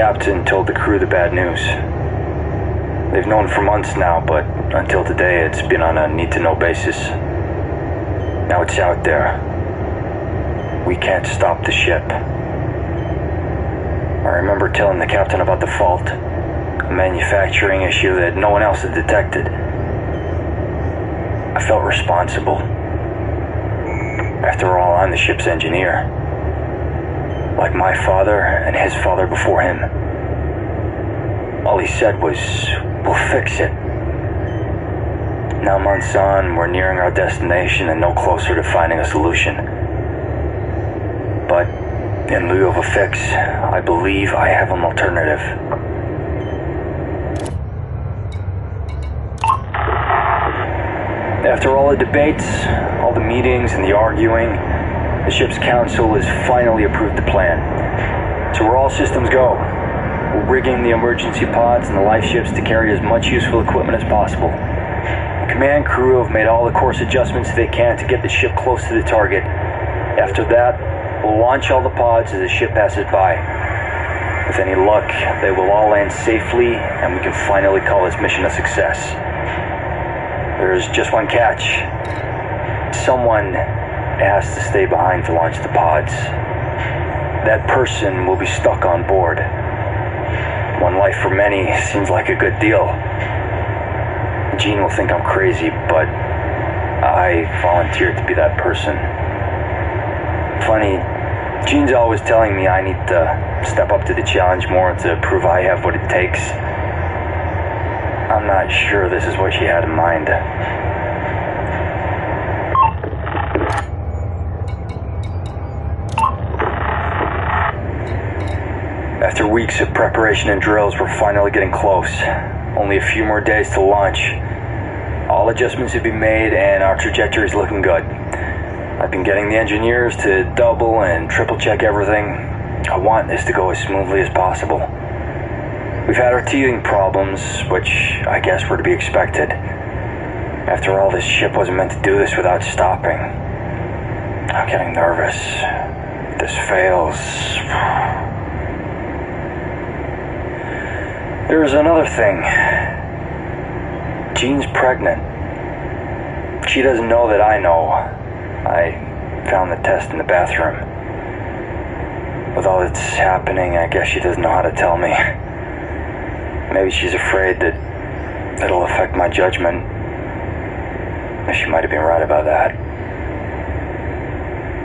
captain told the crew the bad news. They've known for months now, but until today it's been on a need-to-know basis. Now it's out there. We can't stop the ship. I remember telling the captain about the fault, a manufacturing issue that no one else had detected. I felt responsible. After all, I'm the ship's engineer. Like my father and his father before him. All he said was, "We'll fix it." Now months on, we're nearing our destination and no closer to finding a solution. But in lieu of a fix, I believe I have an alternative. After all the debates, all the meetings and the arguing, the ship's council has finally approved the plan. So we're all systems go. We're rigging the emergency pods and the life ships to carry as much useful equipment as possible. The command crew have made all the course adjustments they can to get the ship close to the target. After that, we'll launch all the pods as the ship passes by. With any luck, they will all land safely and we can finally call this mission a success. There's just one catch. Someone has to stay behind to launch the pods. That person will be stuck on board. One life for many seems like a good deal. Gene will think I'm crazy, but I volunteered to be that person. Funny, Gene's always telling me I need to step up to the challenge more to prove I have what it takes. I'm not sure this is what she had in mind. After weeks of preparation and drills, we're finally getting close. Only a few more days to launch. All adjustments have been made and our trajectory is looking good. I've been getting the engineers to double and triple check everything. I want this to go as smoothly as possible. We've had our teething problems, which I guess were to be expected. After all, this ship wasn't meant to do this without stopping. I'm getting nervous. If this fails... There's another thing. Jean's pregnant. She doesn't know that I know. I found the test in the bathroom. With all that's happening, I guess she doesn't know how to tell me. Maybe she's afraid that it'll affect my judgment. She might have been right about that.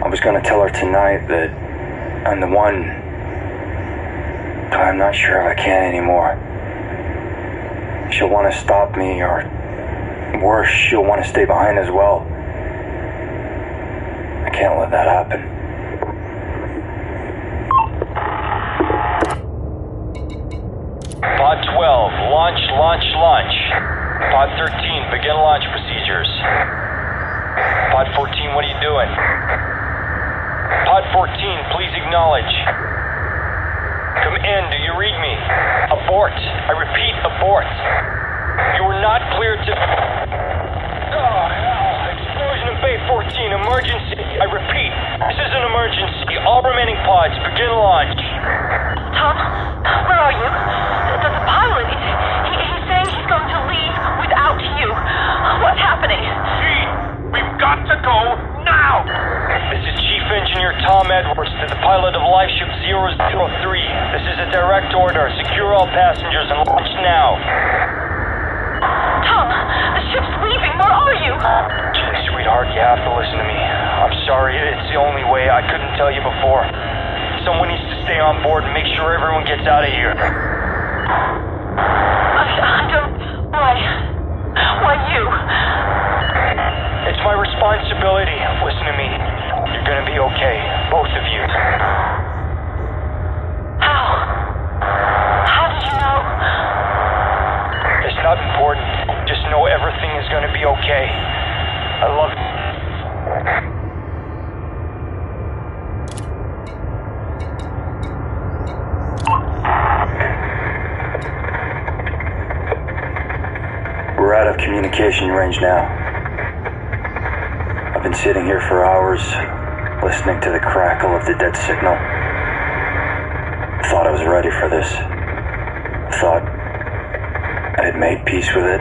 I was gonna tell her tonight that I'm the one, but I'm not sure if I can anymore. She'll want to stop me, or worse, she'll want to stay behind as well. I can't let that happen. Pod 12, launch. Pod 13, begin launch procedures. Pod 14, what are you doing? Pod 14, please acknowledge. Come in, do you read me? Abort. I repeat, abort. You are not cleared to... Oh, hell. Explosion in Bay 14, emergency. I repeat, this is an emergency. All remaining pods, begin launch. Tom, where are you? The pilot, he's saying he's going to leave without you. What's happening? Gene, we've got to go now! This is Chief Engineer Tom Edwards to the pilot of Lifeship 003. This is a direct order. Secure all passengers and launch now. Tom, the ship's leaving. Where are you? Gee, sweetheart, you have to listen to me. I'm sorry, it's the only way. I couldn't tell you before. Someone needs to stay on board and make sure everyone gets out of here. I don't... Why you? It's my responsibility. Listen to me. You're gonna be okay. Both of you. How did you know? It's not important. Just know everything is gonna be okay. I love you. We're out of communication range now. I've been sitting here for hours, listening to the crackle of the dead signal. thought I was ready for this. Thought I had made peace with it.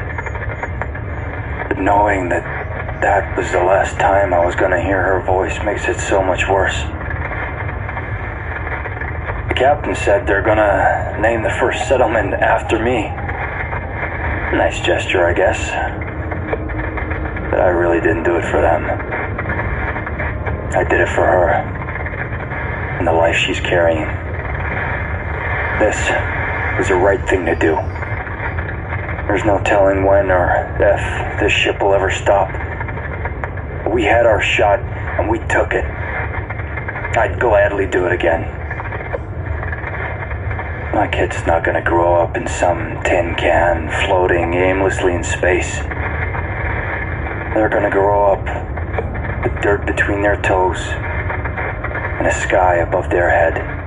But knowing that that was the last time I was gonna hear her voice makes it so much worse. The captain said they're gonna name the first settlement after me. Nice gesture, I guess. But I really didn't do it for them. I did it for her. And the life she's carrying. This was the right thing to do. There's no telling when or if this ship will ever stop. We had our shot, and we took it. I'd gladly do it again. My kid's not gonna grow up in some tin can floating aimlessly in space. They're gonna grow up with dirt between their toes and a sky above their head.